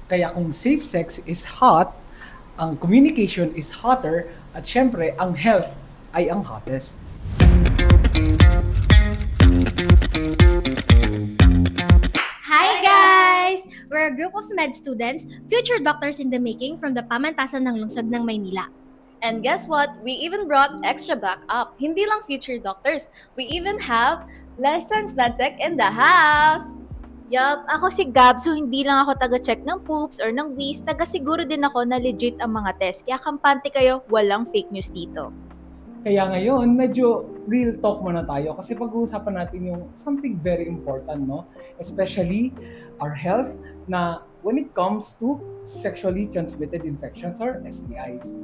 Kaya kung safe sex is hot, ang communication is hotter, at syempre, ang health ay ang hottest. Hi guys! We're a group of med students, future doctors in the making from the pamantasan ng lungsod ng Maynila. And guess what? We even brought extra backup. Hindi lang future doctors. We even have licensed medtech in the house. Yup, ako si Gab, so hindi lang ako taga-check ng poops or ng wheeze, taga-siguro din ako na legit ang mga test. Kaya kampante kayo, walang fake news dito. Kaya ngayon, medyo real talk muna tayo kasi pag-uusapan natin yung something very important, no? Especially our health na when it comes to sexually transmitted infections or STIs.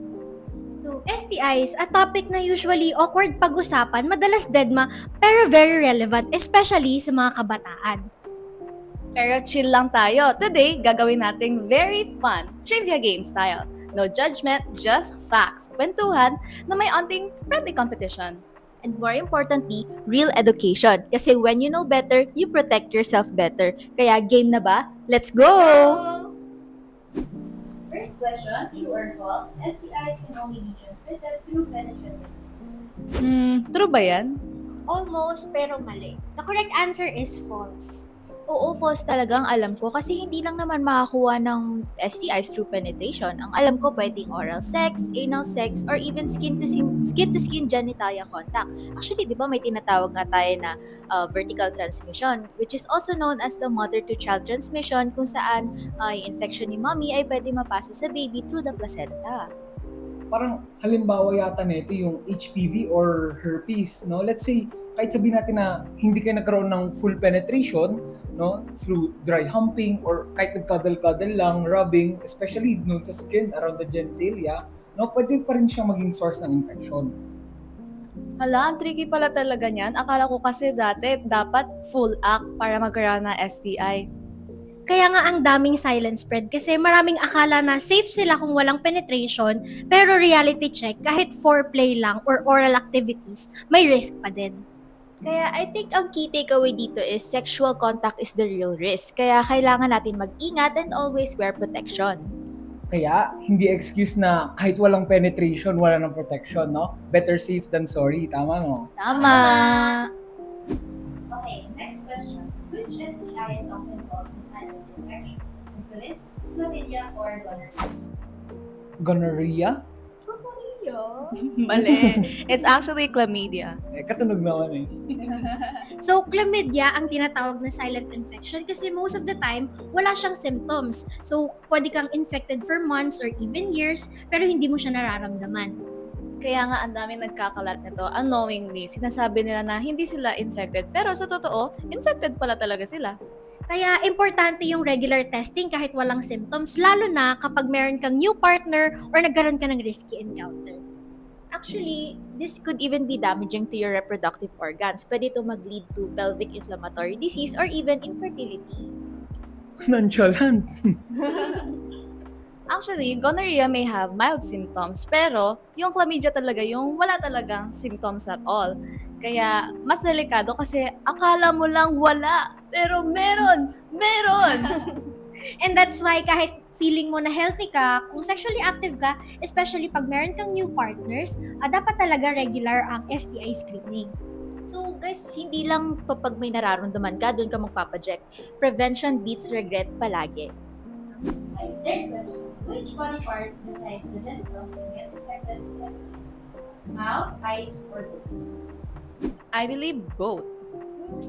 So, STIs, a topic na usually awkward pag-usapan, madalas deadma, pero very relevant, especially sa mga kabataan. Pero chill lang tayo. Today, gagawin nating very fun trivia game style. No judgment, just facts. Kwentuhan na may onting friendly competition. And more importantly, real education. Kasi when you know better, you protect yourself better. Kaya game na ba? Let's go! First question, true or false? STIs can only be transmitted through penetrative sex. True ba yan? Almost, pero mali. The correct answer is false. Oo, false talaga ang alam ko kasi hindi lang naman makakuha ng STIs through penetration. Ang alam ko pwedeng oral sex, anal sex, or even skin-to-skin genitalia contact. Actually, di ba may tinatawag nga tayo na vertical transmission, which is also known as the mother-to-child transmission kung saan yung infection ni mommy ay pwede mapasa sa baby through the placenta. Parang halimbawa yata nito yung HPV or herpes, no? Let's say, kahit sabihin natin na hindi kayo nagkaroon ng full penetration, no, through dry humping or kahit nagkadal-kadal lang, rubbing, especially no, sa skin around the genitalia, no, pwede pa rin siyang maging source ng infection. Hala, ang tricky pala talaga niyan. Akala ko kasi dati dapat full act para magkaroon ng STI. Kaya nga ang daming silent spread kasi maraming akala na safe sila kung walang penetration, pero reality check, kahit foreplay lang or oral activities, may risk pa din. Kaya I think ang key takeaway dito is sexual contact is the real risk. Kaya kailangan natin mag-ingat and always wear protection. Kaya, hindi excuse na kahit walang penetration, wala ng protection, no? Better safe than sorry, tama, no? Tama! Okay, next question. Which STI is often called the silent infection? Syphilis, chlamydia, or gonorrhea? Gonorrhea? Mali. It's actually chlamydia. Katunog naman eh. So, chlamydia ang tinatawag na silent infection kasi most of the time, wala siyang symptoms. So, pwede kang infected for months or even years, pero hindi mo siya nararamdaman. Kaya nga ang daming nagkakalat nito unknowingly. Sinasabi nila na hindi sila infected, pero sa totoo, infected pala talaga sila. Kaya, importante yung regular testing kahit walang symptoms, lalo na kapag meron kang new partner or nagkaroon ka ng risky encounter. Actually, this could even be damaging to your reproductive organs. Pwede ito mag-lead to pelvic inflammatory disease or even infertility. Nonchalant. Actually, gonorrhea may have mild symptoms, pero yung chlamydia talaga yung wala talagang symptoms at all. Kaya mas delikado kasi akala mo lang wala, pero meron! And that's why kahit feeling mo na healthy ka, kung sexually active ka, especially pag meron kang new partners, dapat talaga regular ang STI screening. So guys, hindi lang kapag may nararamdaman ka, doon ka magpapacheck. Prevention beats regret palagi. Okay, third question. Which body parts besides the genitals can get infected with STIs? Mouth, eyes, or both? I believe both.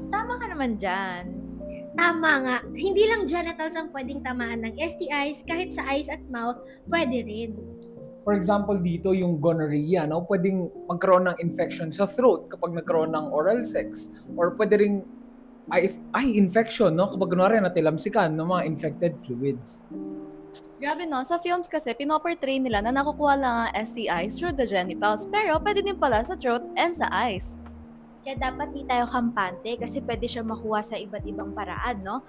Tama ka naman dyan. Tama nga, hindi lang genitals ang pwedeng tamaan ng STIs, kahit sa eyes at mouth, pwede rin. For example, dito yung gonorrhea, no? Pwedeng magkaroon ng infection sa throat kapag nagkaroon ng oral sex. Or pwede ring eye infection, no? Kapag kunwari natilamsikan ng mga infected fluids. Grabe no, sa films kasi pinoportray nila na nakukuha lang ang STIs through the genitals, pero pwede din pala sa throat and sa eyes. Kaya dapat di tayo kampante kasi pwede siya makuha sa iba't ibang paraan, no?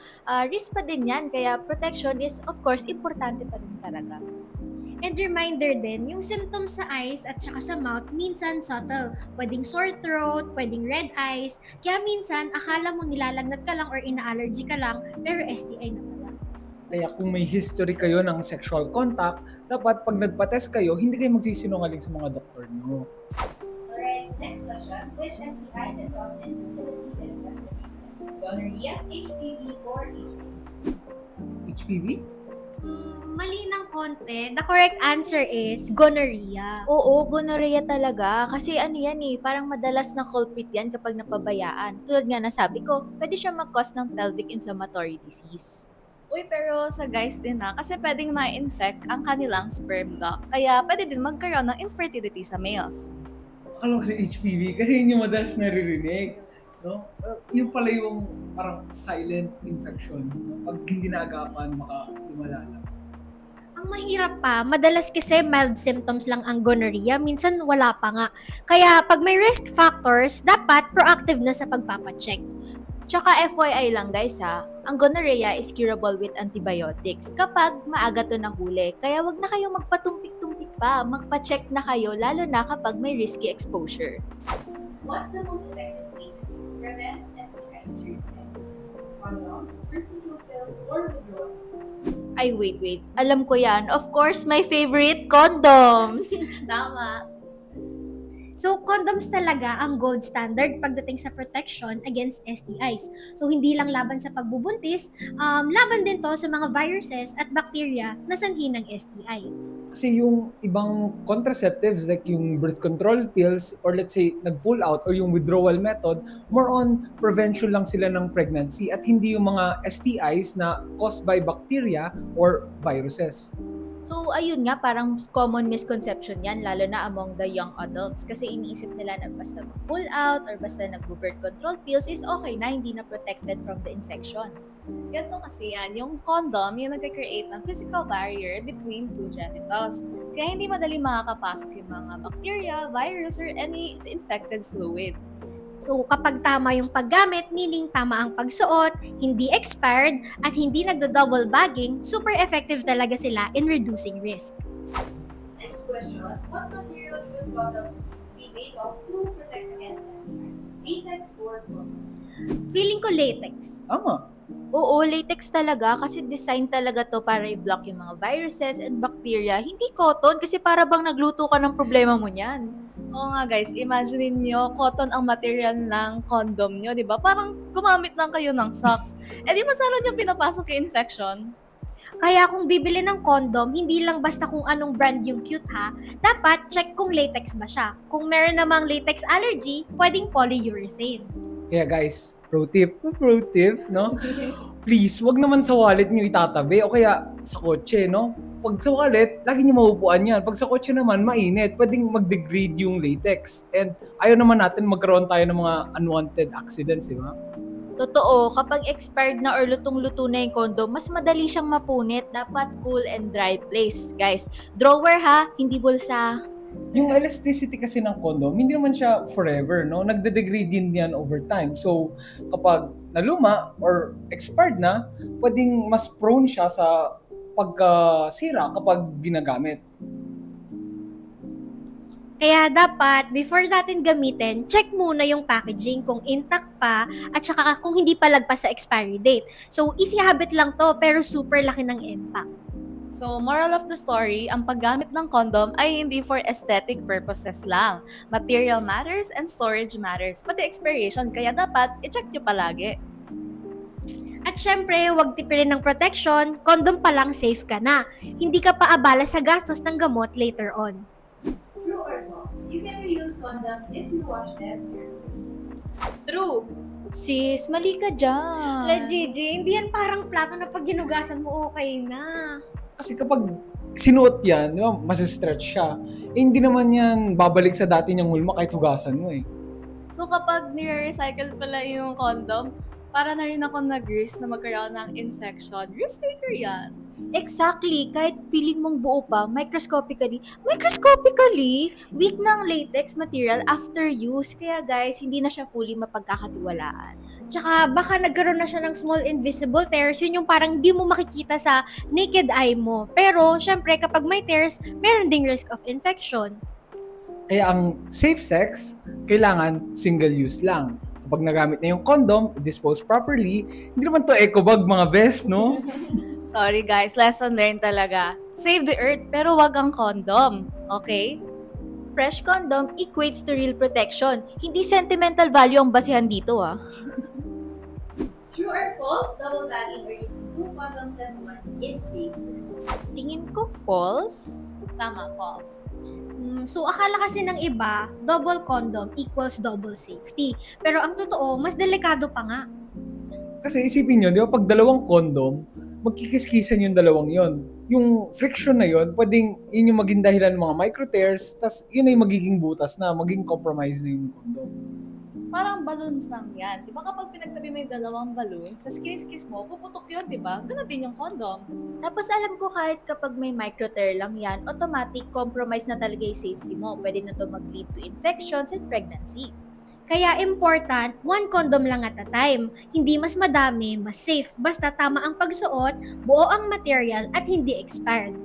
Risk pa din yan, kaya protection is, of course, importante pa rin talaga. And reminder din, yung symptoms sa eyes at saka sa mouth, minsan subtle. Pwedeng sore throat, pwedeng red eyes. Kaya minsan, akala mo nilalagnat ka lang or ina-allergy ka lang, pero STI na pala. Kaya kung may history kayo ng sexual contact, dapat pag nagpa-test kayo, hindi kayo magsisinungaling sa mga doktor nyo. Alright, next question. Which STI can cause infertility and death? Gonorrhea, HPV, or HIV? HPV? Mali ng konti. The correct answer is gonorrhea. Oo, gonorrhea talaga. Kasi ano yan eh, parang madalas na culprit yan kapag napabayaan. Tulad nga na sabi ko, pwede siya mag-cause ng pelvic inflammatory disease. Uy, pero sa guys din kasi pwedeng ma-infect ang kanilang sperm duct. Kaya pwede din magkaroon ng infertility sa males. Akala ko si HPV kasi yun yung madalas naririnig. No? Yun pala yung parang silent infection. No? Pag hindi naagapan, baka lumala lang. Ang mahirap pa, madalas kasi mild symptoms lang ang gonorrhea, minsan wala pa nga. Kaya pag may risk factors, dapat proactive na sa pagpapacheck. Tsaka FYI lang guys ang gonorrhea is curable with antibiotics kapag maaga to nahuli. Kaya wag na kayong magpatumpik-tumpik pa, magpa-check na kayo lalo na kapag may risky exposure. What's the most effective way to prevent STIs during sex? Condoms, birth control pills, or withdrawal? Ay, wait. Alam ko yan. Of course, my favorite, condoms! Tama. So, condoms talaga ang gold standard pagdating sa protection against STIs. So, hindi lang laban sa pagbubuntis, laban din to sa mga viruses at bacteria na sanhi ng STI. Kasi yung ibang contraceptives like yung birth control pills or let's say nag-pull out or yung withdrawal method, more on prevention lang sila ng pregnancy at hindi yung mga STIs na caused by bacteria or viruses. So, ayun nga, parang common misconception yan, lalo na among the young adults. Kasi iniisip nila na basta mag-pull out or basta nag-birth control pills is okay na, hindi na protected from the infections. Ganito kasi yan, yung condom, yung nagka-create ng physical barrier between two genitals. Kaya hindi madali makakapasok yung mga bacteria, virus, or any infected fluid. So, kapag tama yung paggamit, meaning tama ang pagsuot, hindi expired, at hindi nagdo-double bagging, super effective talaga sila in reducing risk. Next question. What material should condoms be made of to protect against STIs? Latex or cotton? Feeling ko latex. Tama. Oo, latex talaga kasi design talaga to para i-block yung mga viruses and bacteria. Hindi cotton kasi para bang nagluto ka ng problema mo niyan. Oo nga guys, imagine niyo cotton ang material ng condom nyo, di ba? Parang gumamit lang kayo ng socks. Eh di masalo nyo pinapasok yung infection. Kaya kung bibili ng condom, hindi lang basta kung anong brand yung cute ha, dapat check kung latex ba siya. Kung meron namang latex allergy, pwedeng polyurethane. Kaya guys, pro tip, no? Please, wag naman sa wallet niyo itatabi o kaya sa kotse, no? Pag sa wallet, lagi niyo maupuan yan. Pag sa kotse naman, mainit. Pwedeng mag-degrade yung latex. And ayaw naman natin magkaroon tayo ng mga unwanted accidents, di ba? Totoo, kapag expired na or lutong-luto na yung condom, mas madali siyang mapunit. Dapat cool and dry place, guys. Drawer ha, hindi bulsa. Yung elasticity kasi ng condom, hindi naman siya forever, no? Nagde-degrade din yan over time. So, kapag naluma or expired na, pwedeng mas prone siya sa pagkasira kapag ginagamit. Kaya dapat, before natin gamitin, check muna yung packaging kung intact pa at saka kung hindi pa lagpas sa expiry date. So, easy habit lang to pero super laki ng impact. So, moral of the story, ang paggamit ng condom ay hindi for aesthetic purposes lang. Material matters and storage matters, pati expiration, kaya dapat i-check nyo palagi. At syempre, huwag tipirin ng protection, condom pa lang safe ka na. Hindi ka pa abala sa gastos ng gamot later on. True or false? You can reuse condoms if you wash them carefully. True! Sis, mali ka dyan. La Gigi, hindi yan parang plato na pag ginugasan mo okay na. Kasi kapag sinuot yan, di ba, masistretch siya. Eh, hindi naman yan babalik sa dati niyang hulma kahit hugasan mo eh. So, kapag nire-recycle pala yung condom, para na rin ako nag-risk na magkaroon ng infection. Risk taker yan. Exactly. Kahit feeling mong buo pa, microscopically, weak ng latex material after use. Kaya guys, hindi na siya fully mapagkakatiwalaan. Tsaka baka nagkaroon na siya ng small invisible tears, yun yung parang di mo makikita sa naked eye mo. Pero, syempre, kapag may tears, meron ding risk of infection. Kaya ang safe sex, kailangan single use lang. Kapag nagamit na yung condom, dispose properly, hindi naman to eco bag mga best, no? Sorry guys, lesson learned talaga. Save the earth, pero wag ang condom. Okay? Fresh condom equates to real protection. Hindi sentimental value ang basihan dito ah. True or false, double bagging or using 2 condoms at once is safe. Tingin ko false. Tama, false. So, akala kasi ng iba, double condom equals double safety. Pero ang totoo, mas delikado pa nga. Kasi isipin nyo, di ba, pag dalawang condom, magkikiskisan yung dalawang yon. Yung friction na yon, pwedeng yun yung maging dahilan ng mga micro-tears, tas yun ay magiging butas na, maging compromise na yung condom. Parang balloons lang yan. Di ba kapag pinagtabi mo yung dalawang balloons, sa kiss mo, puputok yun, di ba? Ganun din yung condom. Tapos alam ko kahit kapag may micro-tear lang yan, automatic compromise na talaga yung safety mo. Pwede na to mag-lead to infections and pregnancy. Kaya important, 1 condom lang at a time. Hindi mas madami, mas safe. Basta tama ang pagsuot, buo ang material, at hindi expired.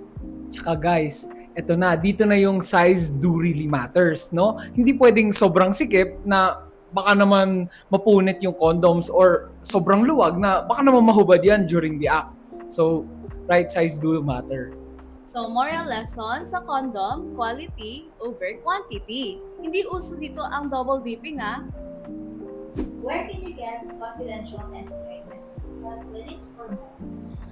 Tsaka guys, eto na, dito na yung size do really matters, no? Hindi pwedeng sobrang sikip na baka naman mapunit yung condoms or sobrang luwag na baka naman mahubad yan during the act. So, right size do matter. So, moral lesson sa condom, quality over quantity. Hindi uso dito ang double dipping ah. Where can you get confidential STI testing? Health clinics or malls?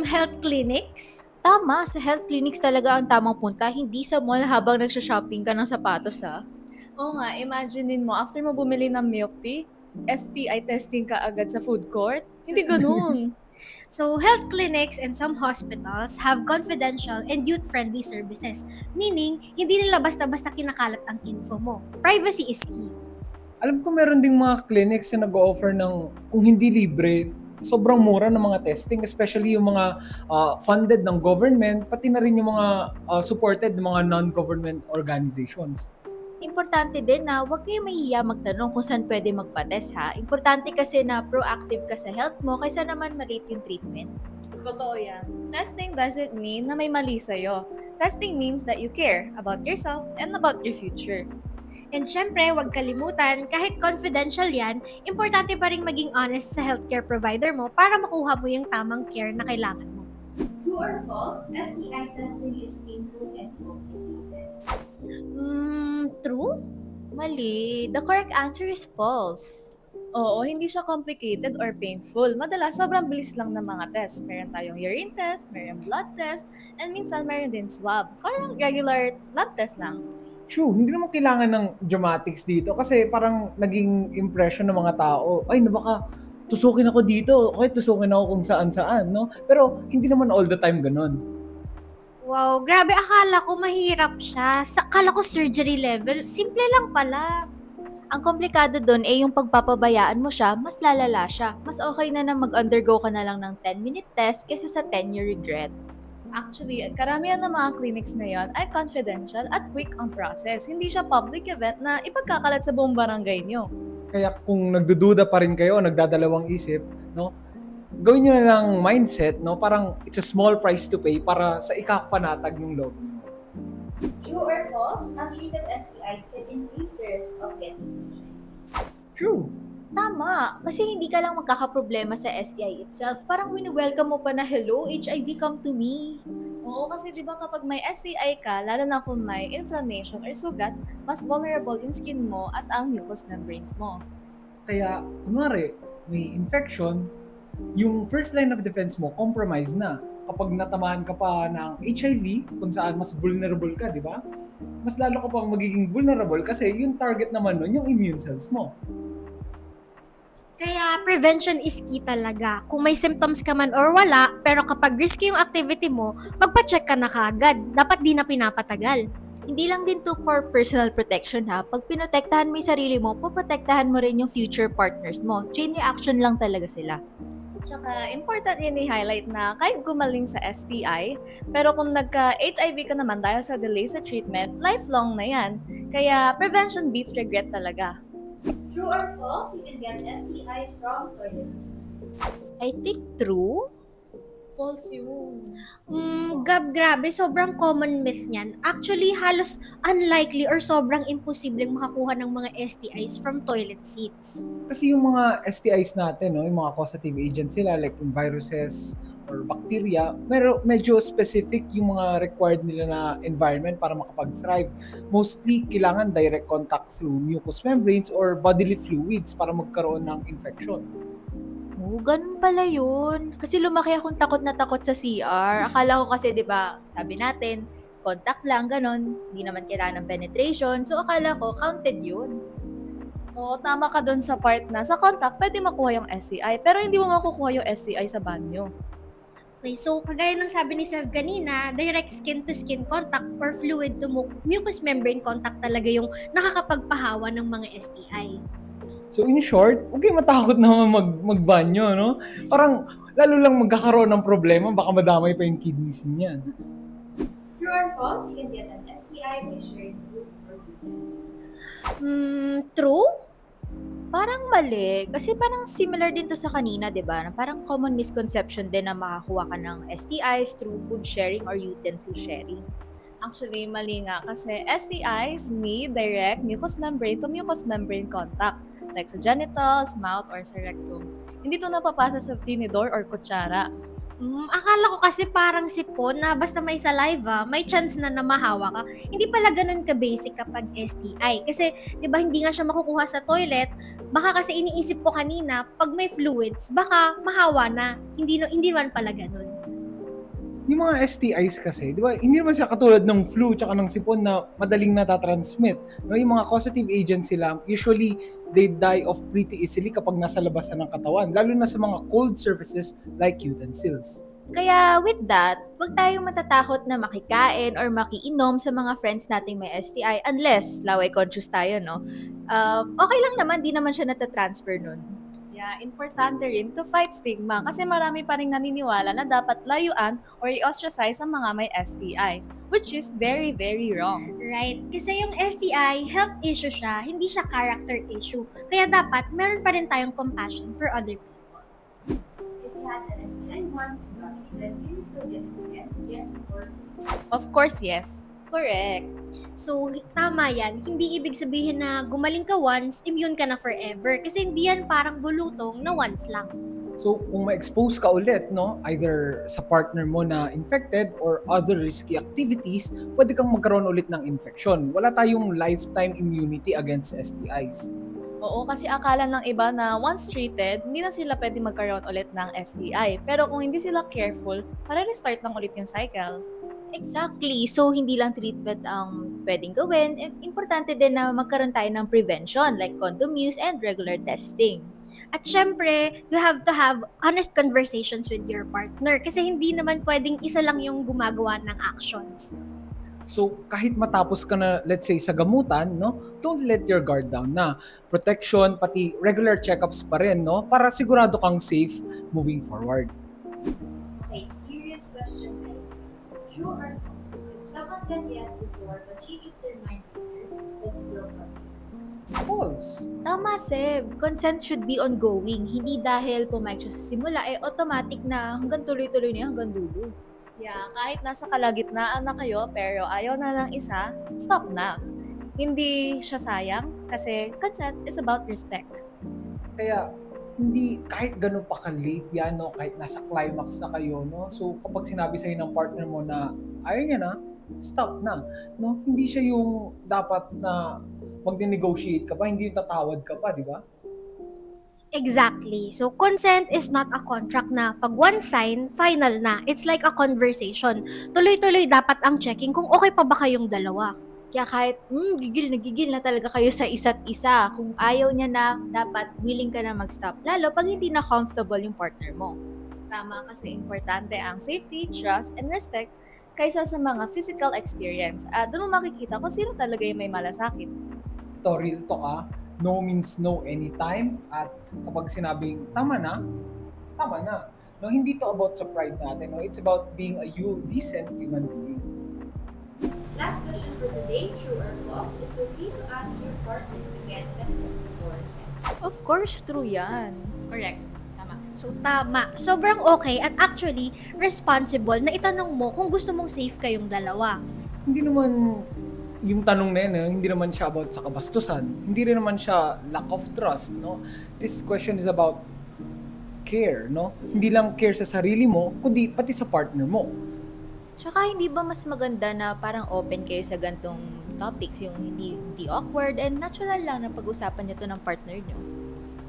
Health clinics? Tama, sa health clinics talaga ang tamang punta, hindi sa mall habang nagsha-shopping ka ng sapatos ah. Oo nga, imaginein mo, after mo bumili ng milk tea, STI testing ka agad sa food court? Hindi ganun. So, health clinics and some hospitals have confidential and youth-friendly services. Meaning, hindi nila basta-basta kinakalat ang info mo. Privacy is key. Alam ko meron ding mga clinics na nag-o-offer ng, kung hindi libre, sobrang mura ng mga testing, especially yung mga funded ng government, pati na rin yung mga supported ng mga non-government organizations. Importante din na huwag kayo mahihiya magtanong kung saan pwede magpa-test ha. Importante kasi na proactive ka sa health mo kaysa naman malate yung treatment. Totoo yan. Testing doesn't mean na may mali sa'yo. Testing means that you care about yourself and about your future. And syempre, huwag kalimutan, kahit confidential yan, importante pa rin maging honest sa healthcare provider mo para makuha mo yung tamang care na kailangan mo. True or false, STI testing is painful and complicated. True? Mali. The correct answer is false. Oo, hindi siya complicated or painful. Madalas, sobrang bilis lang ng mga test. Meron tayong urine test, meron blood test, and minsan meron din swab. Parang regular lab test lang. True, hindi naman kailangan ng dramatics dito kasi parang naging impression ng mga tao, ay, baka tusukin ako dito, okay, tusukin ako kung saan-saan, no? Pero hindi naman all the time ganun. Wow, grabe, akala ko mahirap siya. Akala ko surgery level. Simple lang pala. Ang komplikado dun yung pagpapabayaan mo siya, mas lalala siya. Mas okay na mag-undergo ka na lang ng 10-minute test kaysa sa 10-year regret. Actually, karamihan ng mga clinics ngayon ay confidential at quick ang process. Hindi siya public event na ipagkakalat sa buong barangay nyo. Kaya kung nagdududa pa rin kayo, nagdadalawang isip, no? Gawin nyo na lang mindset, no? Parang it's a small price to pay para sa ikakapanatag ng loob nyo. True or false, untreated STIs can increase the risk of getting HIV. True. Tama, kasi hindi ka lang magkakaproblema sa STI itself. Parang wini-welcome mo pa na, hello, HIV, come to me. Oo, kasi di ba kapag may STI ka, lalo na kung may inflammation or sugat, mas vulnerable yung skin mo at ang mucous membranes mo. Kaya, kunwari, may infection, yung first line of defense mo, compromise na. Kapag natamaan ka pa ng HIV, kung saan mas vulnerable ka, di ba? Mas lalo ka pang magiging vulnerable kasi yung target naman nun, yung immune cells mo. Kaya prevention is key talaga. Kung may symptoms ka man or wala, pero kapag risky yung activity mo, magpa-check ka na kaagad. Dapat di na pinapatagal. Hindi lang din to for personal protection ha. Pag pinotektahan mo yung sarili mo, poprotektahan mo rin yung future partners mo. Chain reaction lang talaga sila. Tsaka, important yun i-highlight na kahit gumaling sa STI, pero kung nagka-HIV ka naman dahil sa delay sa treatment, lifelong na yan. Kaya, prevention beats regret talaga. True or false, you can get STIs from toilet seats. I think true. False yun. Grabe, sobrang common myth niyan. Actually, halos unlikely or sobrang imposibleng makakuha ng mga STIs from toilet seats. Kasi yung mga STIs natin, no, yung mga causative agents sila, like yung viruses or bacteria, medyo specific yung mga required nila na environment para makapag-thrive. Mostly, kailangan direct contact through mucous membranes or bodily fluids para magkaroon ng infection. Oh, ganun pala yun. Kasi lumaki akong takot na takot sa CR. Akala ko kasi, di ba, sabi natin, contact lang, ganun. Hindi naman kailangan ng penetration. So, akala ko, counted yun. Oo, tama ka dun sa part na sa contact, pwede makuha yung STI, pero hindi mo makukuha yung STI sa banyo. Okay, so kagaya ng sabi ni Sev kanina, direct skin-to-skin contact or fluid to mucous membrane contact talaga yung nakakapagpahawa ng mga STI. So in short, huwag kayo matakot na magbanyo, no? Parang lalo lang magkakaroon ng problema, baka madamay pa yung kidneys niyan. True or false, you can get an STI by sharing food or utensils. True? Parang mali. Kasi parang similar din to sa kanina, di ba? Na parang common misconception din na makakuha ka ng STIs through food sharing or utensil sharing. Actually, mali nga kasi STIs need direct mucous membrane to mucous membrane contact, like sa genitals, mouth, or sa rectum. Hindi to napapasa sa tinidor or kutsara. Akala ko kasi parang sipon na basta may saliva, may chance na namahawa ka. Hindi pala ganun ka-basic kapag STI. Kasi, di ba, hindi nga siya makukuha sa toilet. Baka kasi iniisip ko kanina, pag may fluids, baka mahawa na. Hindi naman pala ganun. Yung mga STIs kasi, di ba, hindi naman siya katulad ng flu tsaka ng sipon na madaling natatransmit. No, yung mga causative agents sila, usually they die off pretty easily kapag nasa labas na ng katawan, lalo na sa mga cold surfaces like utensils. Kaya with that, huwag tayong matatakot na makikain or makiinom sa mga friends nating may STI unless laway conscious tayo, no? Okay lang naman, di naman siya natatransfer nun. Yeah, importante rin to fight stigma kasi marami pa rin naniniwala na dapat layuan or i-ostracize ang mga may STIs, which is very, very wrong. Right? Kasi yung STI, health issue siya, hindi siya character issue. Kaya dapat, meron pa rin tayong compassion for other people. If you had an STI once and got treated, can you still get it again? Yes or no? Of course, yes. Correct. So, tama yan. Hindi ibig sabihin na gumaling ka once, immune ka na forever. Kasi hindi yan parang bulutong na once lang. So, kung ma-expose ka ulit, no, either sa partner mo na infected or other risky activities, pwede kang magkaroon ulit ng infection. Wala tayong lifetime immunity against STIs. Oo, kasi akala ng iba na once treated, hindi na sila pwede magkaroon ulit ng STI. Pero kung hindi sila careful, restart lang ulit yung cycle. Exactly. So, hindi lang treatment ang pwedeng gawin. Importante din na magkaroon tayo ng prevention like condom use and regular testing. At syempre, you have to have honest conversations with your partner. Kasi hindi naman pwedeng isa lang yung gumagawa ng actions. So, kahit matapos ka na, let's say, sa gamutan, no, don't let your guard down na. Protection, pati regular checkups pa rin, no, para sigurado kang safe moving forward. Okay, serious question. True or false? If someone said yes before but changes their mind later, that's still consent. False. Tama, Seb. Consent should be ongoing. Hindi dahil pumayag siya sa simula, automatic na hanggang tuloy-tuloy na hanggang dulo. Yeah, kahit nasa kalagitnaan na kayo pero ayaw na ng isa, stop na. Hindi siya sayang kasi consent is about respect. Kaya, hindi, kahit gano'n pa ka-late yan, no, kahit nasa climax na kayo, no, so kapag sinabi sa'yo ng partner mo na ayaw niya na, stop na. No? Hindi siya yung dapat na mag-negotiate ka pa, hindi yung tatawad ka pa, di ba? Exactly. So, consent is not a contract na pag one sign, final na. It's like a conversation. Tuloy-tuloy dapat ang checking kung okay pa ba kayong dalawa. Kaya kahit gigil na talaga kayo sa isa't isa, kung ayaw niya na, dapat willing ka na mag-stop. Lalo pag hindi na comfortable yung partner mo. Tama kasi importante ang safety, trust, and respect kaysa sa mga physical experience. Doon mo makikita kung sino talaga yung may malasakit. Ito, real talk ha. No means no anytime. At kapag sinabing tama na, tama na. No, hindi to about sa pride natin. No? It's about being a decent human being. Last question for today, true or false? It's okay to ask your partner to get tested before sex. Of course, true yan. Correct. Tama. So, tama. Sobrang okay at actually responsible na itanong mo kung gusto mong safe kayong dalawa. Hindi naman yung tanong na yun, hindi naman siya about sa kabastusan. Hindi rin naman siya lack of trust, no? This question is about care, no? Hindi lang care sa sarili mo, kundi pati sa partner mo. Tsaka hindi ba mas maganda na parang open kayo sa gantong topics, yung hindi awkward and natural lang na pag-usapan niyo to ng partner niyo?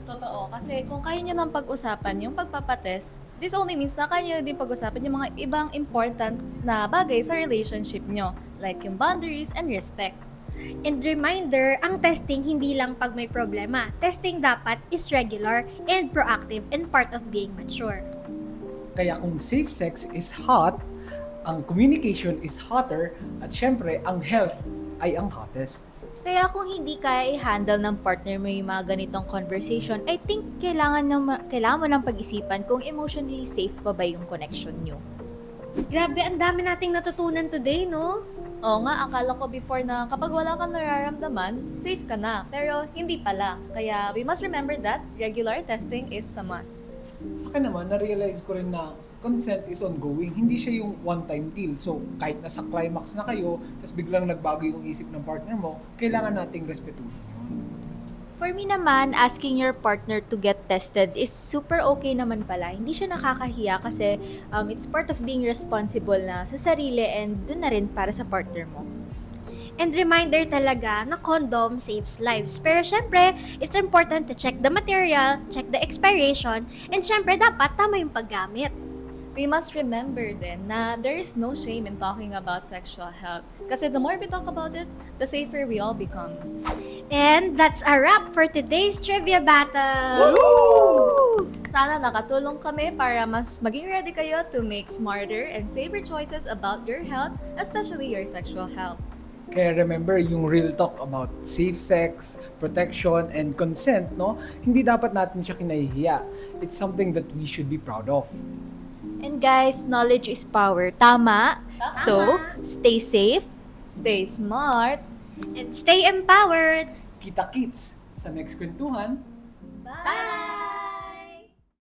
Totoo, kasi kung kaya nyo nang pag-usapan yung pagpapatest, this only means na kaya nyo din pag-usapan yung mga ibang important na bagay sa relationship nyo, like yung boundaries and respect. And reminder, ang testing hindi lang pag may problema. Testing dapat is regular and proactive and part of being mature. Kaya kung safe sex is hot, ang communication is hotter, at syempre, ang health ay ang hottest. Kaya kung hindi kaya i-handle ng partner mo yung mga ganitong conversation, I think kailangan mo ng pag-isipan kung emotionally safe pa ba yung connection nyo. Grabe, ang dami nating natutunan today, no? Oo nga, akala ko before na kapag wala kang nararamdaman, safe ka na. Pero hindi pala. Kaya we must remember that regular testing is the must. Sa akin naman, na-realize ko rin na consent is ongoing. Hindi siya yung one-time deal. So, kahit nasa climax na kayo, tapos biglang nagbago yung isip ng partner mo, kailangan nating respetuhin yun. For me naman, asking your partner to get tested is super okay naman pala. Hindi siya nakakahiya kasi it's part of being responsible na sa sarili and dun na rin para sa partner mo. And reminder talaga na condom saves lives. Pero syempre, it's important to check the material, check the expiration, and syempre dapat tama yung paggamit. We must remember then na there is no shame in talking about sexual health. Kasi the more we talk about it, the safer we all become. And that's a wrap for today's trivia battle! Sana nakatulong kami para mas maging ready kayo to make smarter and safer choices about your health, especially your sexual health. Kaya remember, yung real talk about safe sex, protection, and consent, no? Hindi dapat natin siya kinahihiya. It's something that we should be proud of. And guys, knowledge is power. Tama? So, stay safe. Stay smart. And stay empowered! Kita-kits sa next kwentuhan. Bye!